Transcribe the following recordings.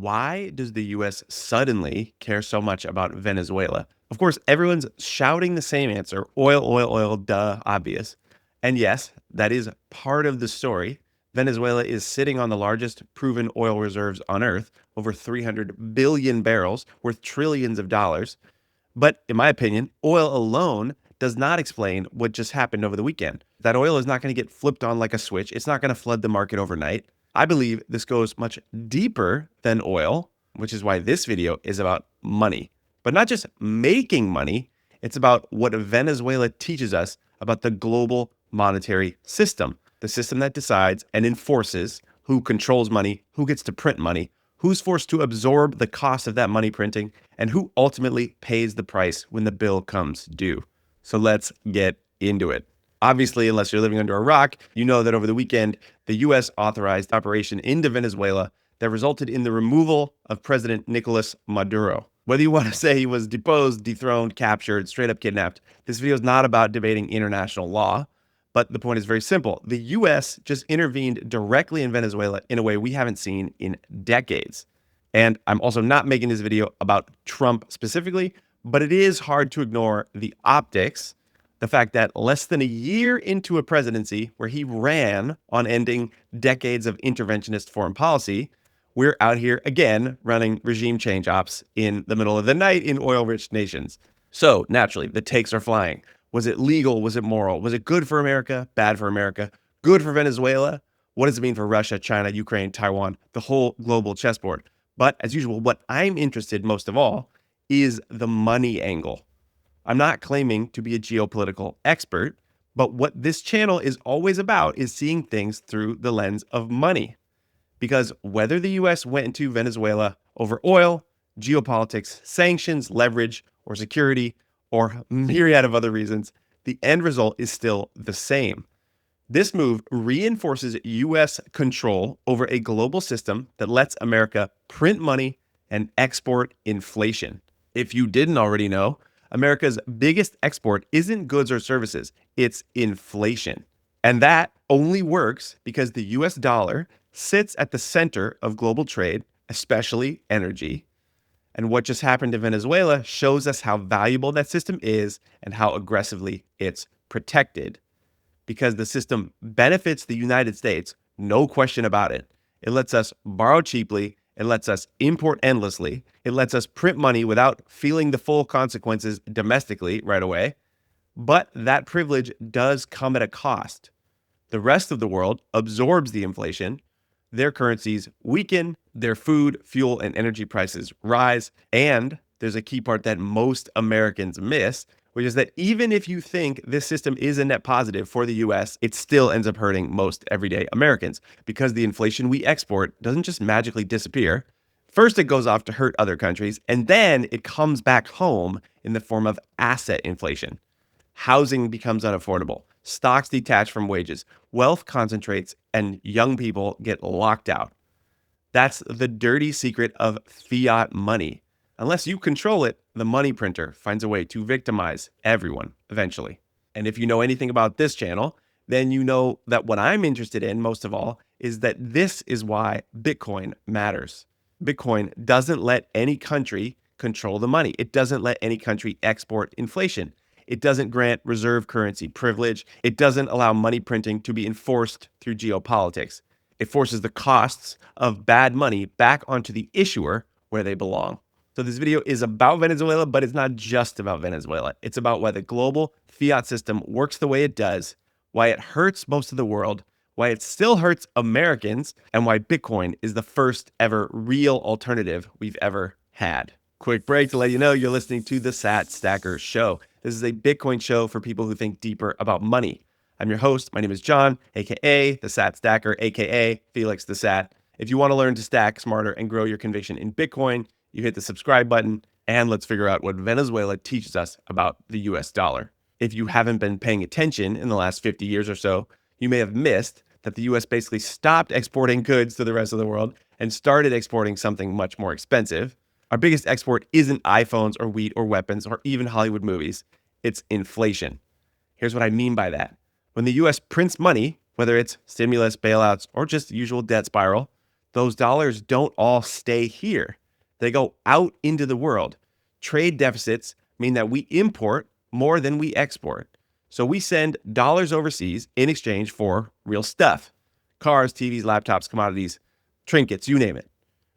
why does the US suddenly care so much about Venezuela? Of course, everyone's shouting the same answer: oil, oil, oil, duh, obvious. And yes, that is part of the story. Venezuela is sitting on the largest proven oil reserves on Earth, over 300 billion barrels, worth trillions of dollars. But in my opinion, oil alone does not explain what just happened over the weekend. That oil is not going to get flipped on like a switch. It's not going to flood the market overnight. I believe this goes much deeper than oil, which is why this video is about money. But not just making money, it's about what Venezuela teaches us about the global monetary system, the system that decides and enforces who controls money, who gets to print money, who's forced to absorb the cost of that money printing, and who ultimately pays the price when the bill comes due. So let's get into it. Obviously, unless you're living under a rock, you know that over the weekend, the U.S. authorized operation into Venezuela that resulted in the removal of President Nicolas Maduro. Whether you want to say he was deposed, dethroned, captured, straight up kidnapped, this video is not about debating international law. But the point is very simple. The U.S. just intervened directly in Venezuela in a way we haven't seen in decades. And I'm also not making this video about Trump specifically, but it is hard to ignore the optics, the fact that less than a year into a presidency where he ran on ending decades of interventionist foreign policy, we're out here again running regime change ops in the middle of the night in oil-rich nations. So naturally, the takes are flying. Was it legal? Was it moral? Was it good for America? Bad for America? Good for Venezuela? What does it mean for Russia, China, Ukraine, Taiwan, the whole global chessboard? But as usual, what I'm interested most of all is the money angle. I'm not claiming to be a geopolitical expert, but what this channel is always about is seeing things through the lens of money. Because whether the US went into Venezuela over oil, geopolitics, sanctions, leverage, or security, or myriad of other reasons, the end result is still the same. This move reinforces US control over a global system that lets America print money and export inflation. If you didn't already know, America's biggest export isn't goods or services, it's inflation. And that only works because the US dollar sits at the center of global trade, especially energy. And what just happened to Venezuela shows us how valuable that system is and how aggressively it's protected. Because the system benefits the United States, no question about it. It lets us borrow cheaply. It lets us import endlessly. It lets us print money without feeling the full consequences domestically right away. But that privilege does come at a cost. The rest of the world absorbs the inflation. Their currencies weaken, their food, fuel, and energy prices rise, and there's a key part that most Americans miss, which is that even if you think this system is a net positive for the US, it still ends up hurting most everyday Americans because the inflation we export doesn't just magically disappear. First, it goes off to hurt other countries, and then it comes back home in the form of asset inflation. Housing becomes unaffordable. Stocks detach from wages. Wealth concentrates, and young people get locked out. That's the dirty secret of fiat money. Unless you control it, the money printer finds a way to victimize everyone eventually. And if you know anything about this channel, then you know that what I'm interested in most of all is that this is why Bitcoin matters. Bitcoin doesn't let any country control the money. It doesn't let any country export inflation. It doesn't grant reserve currency privilege. It doesn't allow money printing to be enforced through geopolitics. It forces the costs of bad money back onto the issuer where they belong. So this video is about Venezuela, but it's not just about Venezuela. It's about why the global fiat system works the way it does, why it hurts most of the world, why it still hurts Americans, and why Bitcoin is the first ever real alternative we've ever had. Quick break to let you know you're listening to The Sat Stacker Show. This is a Bitcoin show for people who think deeper about money. I'm your host. My name is John, aka The Sat Stacker, aka Felix the Sat. If you want to learn to stack smarter and grow your conviction in Bitcoin, you hit the subscribe button, and let's figure out what Venezuela teaches us about the US dollar. If you haven't been paying attention in the last 50 years or so, you may have missed that the US basically stopped exporting goods to the rest of the world and started exporting something much more expensive. Our biggest export isn't iPhones or wheat or weapons or even Hollywood movies. It's inflation. Here's what I mean by that. When the US prints money, whether it's stimulus, bailouts, or just the usual debt spiral, those dollars don't all stay here. They go out into the world. Trade deficits mean that we import more than we export. So we send dollars overseas in exchange for real stuff: cars, TVs, laptops, commodities, trinkets, you name it.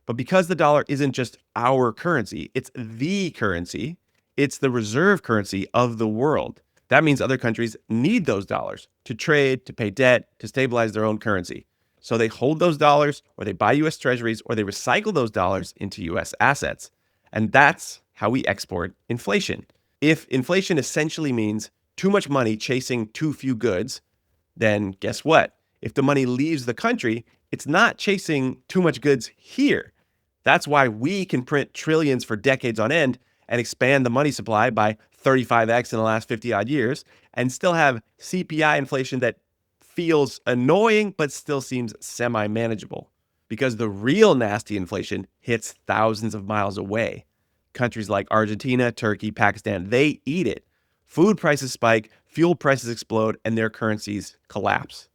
But because the dollar isn't just our currency, it's the currency, it's the reserve currency of the world. That means other countries need those dollars to trade, to pay debt, to stabilize their own currency. So they hold those dollars, or they buy US treasuries, or they recycle those dollars into US assets. And that's how we export inflation. If inflation essentially means too much money chasing too few goods, then guess what? If the money leaves the country, it's not chasing too much goods here. That's why we can print trillions for decades on end and expand the money supply by 35x in the last 50 odd years and still have CPI inflation that feels annoying but still seems semi-manageable. Because the real nasty inflation hits thousands of miles away. Countries like Argentina, Turkey, Pakistan, they eat it. Food prices spike, fuel prices explode, and their currencies collapse.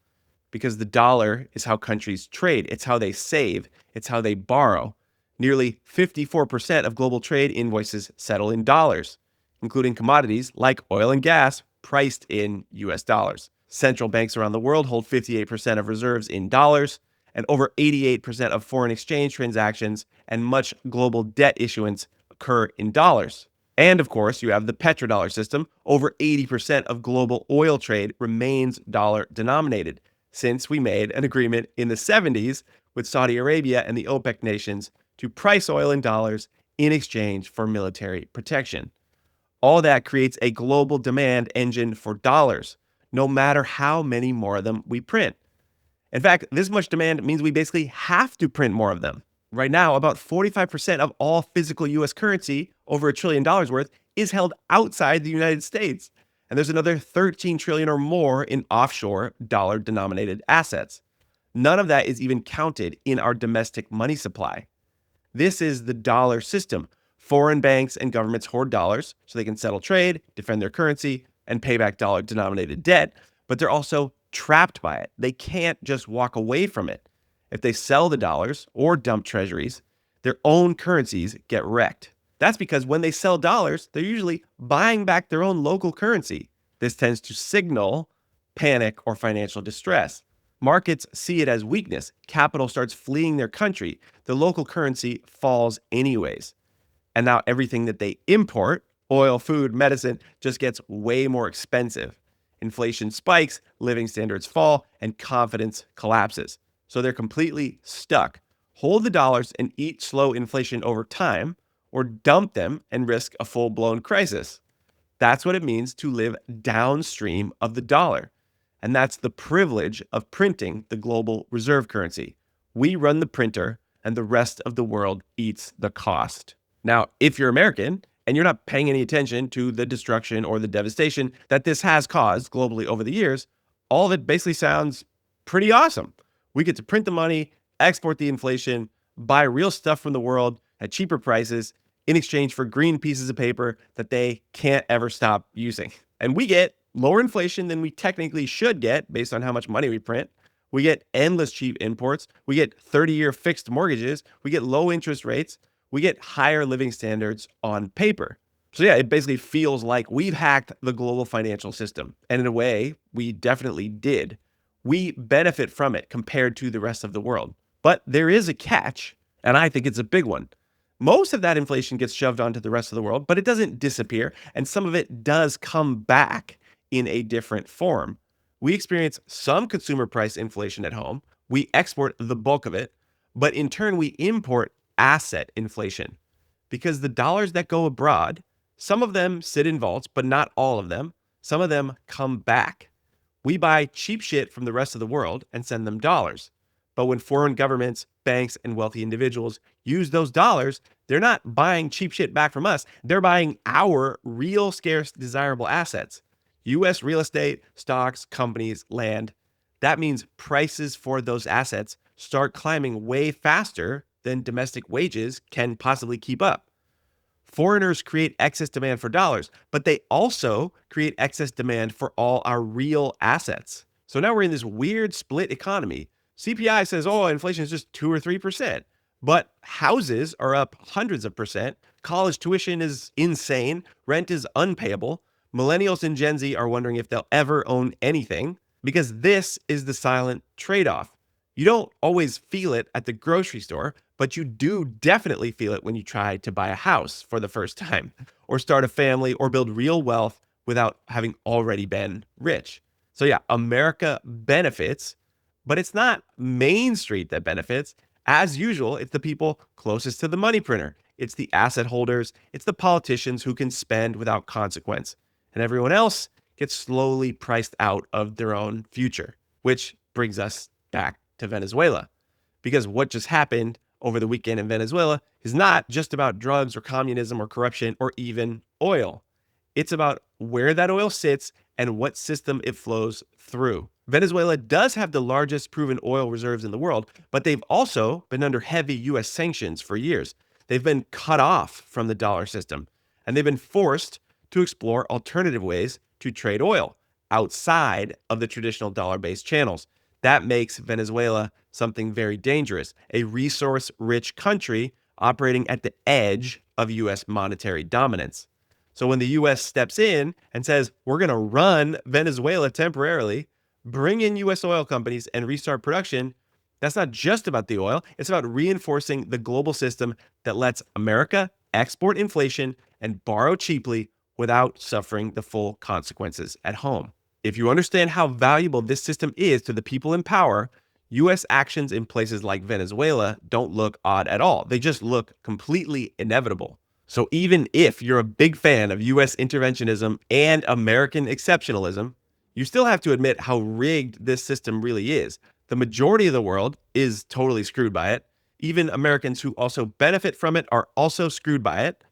Because the dollar is how countries trade. It's how they save. It's how they borrow. Nearly 54% of global trade invoices settle in dollars, including commodities like oil and gas priced in US dollars. Central banks around the world hold 58% of reserves in dollars, and over 88% of foreign exchange transactions and much global debt issuance occur in dollars. And of course, you have the petrodollar system. Over 80% of global oil trade remains dollar denominated, since we made an agreement in the 70s with Saudi Arabia and the OPEC nations to price oil in dollars in exchange for military protection. All that creates a global demand engine for dollars, no matter how many more of them we print. In fact, this much demand means we basically have to print more of them. Right now, about 45% of all physical US currency, over $1 trillion worth, is held outside the United States. And there's another 13 trillion or more in offshore dollar-denominated assets. None of that is even counted in our domestic money supply. This is the dollar system. Foreign banks and governments hoard dollars so they can settle trade, defend their currency, and pay back dollar-denominated debt, but they're also trapped by it. They can't just walk away from it. If they sell the dollars or dump treasuries, their own currencies get wrecked. That's because when they sell dollars, they're usually buying back their own local currency. This tends to signal panic or financial distress. Markets see it as weakness. Capital starts fleeing their country. The local currency falls anyways. And now everything that they import, oil, food, medicine, just gets way more expensive. Inflation spikes, living standards fall, and confidence collapses. So they're completely stuck. Hold the dollars and eat slow inflation over time, or dump them and risk a full-blown crisis. That's what it means to live downstream of the dollar. And that's the privilege of printing the global reserve currency. We run the printer, and the rest of the world eats the cost. Now, if you're American and you're not paying any attention to the destruction or the devastation that this has caused globally over the years, all of it basically sounds pretty awesome. We get to print the money, export the inflation, buy real stuff from the world at cheaper prices in exchange for green pieces of paper that they can't ever stop using. And we get lower inflation than we technically should get based on how much money we print. We get endless cheap imports. We get 30-year fixed mortgages. We get low interest rates. We get higher living standards on paper. So yeah, it basically feels like we've hacked the global financial system. And in a way, we definitely did. We benefit from it compared to the rest of the world. But there is a catch, and I think it's a big one. Most of that inflation gets shoved onto the rest of the world, but it doesn't disappear, and some of it does come back in a different form. We experience some consumer price inflation at home. We export the bulk of it, but in turn, we import asset inflation because the dollars that go abroad, some of them sit in vaults, but not all of them. Some of them come back. We buy cheap shit from the rest of the world and send them dollars. But when foreign governments, banks, and wealthy individuals use those dollars, they're not buying cheap shit back from us. They're buying our real scarce, desirable assets. US real estate, stocks, companies, land. That means prices for those assets start climbing way faster than domestic wages can possibly keep up. Foreigners create excess demand for dollars, but they also create excess demand for all our real assets. So now we're in this weird split economy CPI says, oh, inflation is just 2 or 3%. But houses are up hundreds of percent. College tuition is insane. Rent is unpayable. Millennials and Gen Z are wondering if they'll ever own anything because this is the silent trade off. You don't always feel it at the grocery store, but you do definitely feel it when you try to buy a house for the first time, or start a family, or build real wealth without having already been rich. So, yeah, America benefits, but it's not Main Street that benefits. As usual, it's the people closest to the money printer. It's the asset holders. It's the politicians who can spend without consequence. And everyone else gets slowly priced out of their own future, which brings us back to Venezuela. Because what just happened over the weekend in Venezuela is not just about drugs or communism or corruption or even oil. It's about where that oil sits and what system it flows through. Venezuela does have the largest proven oil reserves in the world, but they've also been under heavy US sanctions for years. They've been cut off from the dollar system, and they've been forced to explore alternative ways to trade oil outside of the traditional dollar-based channels. That makes Venezuela something very dangerous, a resource-rich country operating at the edge of US monetary dominance. So when the US steps in and says, we're going to run Venezuela temporarily, bring in US oil companies and restart production, that's not just about the oil. It's about reinforcing the global system that lets America export inflation and borrow cheaply without suffering the full consequences at home. If you understand how valuable this system is to the people in power, US actions in places like Venezuela don't look odd at all. They just look completely inevitable. So even if you're a big fan of US interventionism and American exceptionalism, you still have to admit how rigged this system really is. The majority of the world is totally screwed by it. Even Americans who also benefit from it are also screwed by it.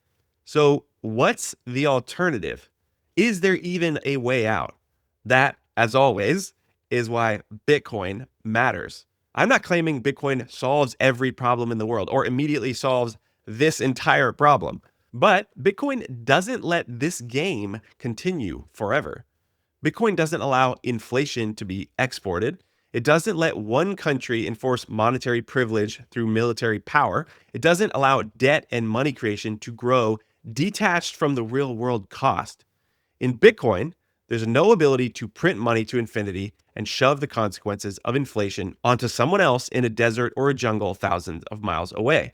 So what's the alternative? Is there even a way out? That, as always, is why Bitcoin matters. I'm not claiming Bitcoin solves every problem in the world or immediately solves this entire problem, but Bitcoin doesn't let this game continue forever. Bitcoin doesn't allow inflation to be exported. It doesn't let one country enforce monetary privilege through military power. It doesn't allow debt and money creation to grow detached from the real world cost. In Bitcoin, there's no ability to print money to infinity and shove the consequences of inflation onto someone else in a desert or a jungle thousands of miles away.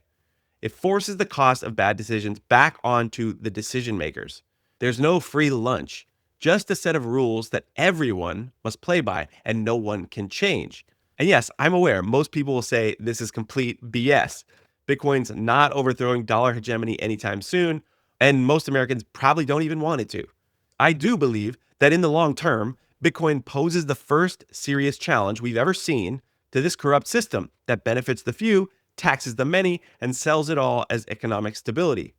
It forces the cost of bad decisions back onto the decision makers. There's no free lunch, just a set of rules that everyone must play by and no one can change. And yes, I'm aware most people will say this is complete BS. Bitcoin's not overthrowing dollar hegemony anytime soon, and most Americans probably don't even want it to. I do believe that in the long term, Bitcoin poses the first serious challenge we've ever seen to this corrupt system that benefits the few, taxes the many, and sells it all as economic stability.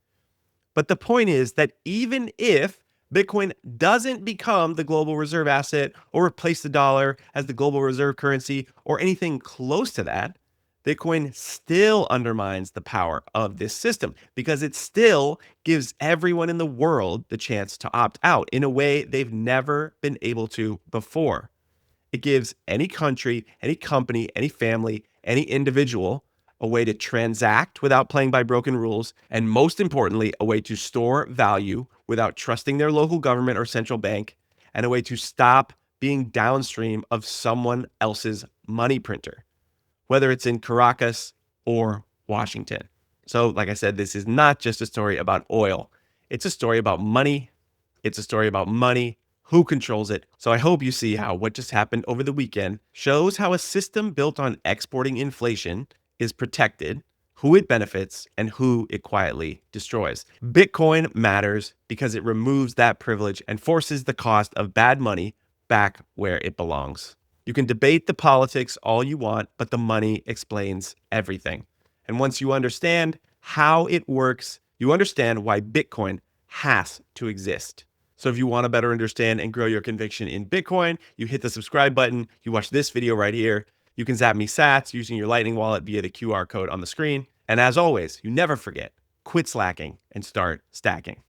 But the point is that even if Bitcoin doesn't become the global reserve asset or replace the dollar as the global reserve currency or anything close to that, Bitcoin still undermines the power of this system because it still gives everyone in the world the chance to opt out in a way they've never been able to before. It gives any country, any company, any family, any individual a way to transact without playing by broken rules, and most importantly, a way to store value without trusting their local government or central bank, and a way to stop being downstream of someone else's money printer, whether it's in Caracas or Washington. So, like I said, this is not just a story about oil. It's a story about money. It's a story about money, who controls it. So I hope you see how what just happened over the weekend shows how a system built on exporting inflation is protected, who it benefits, and who it quietly destroys. Bitcoin matters because it removes that privilege and forces the cost of bad money back where it belongs. You can debate the politics all you want, but the money explains everything. And once you understand how it works, you understand why Bitcoin has to exist. So if you want to better understand and grow your conviction in Bitcoin, you hit the subscribe button, you watch this video right here. You can zap me sats using your Lightning wallet via the QR code on the screen. And as always, you never forget, quit slacking and start stacking.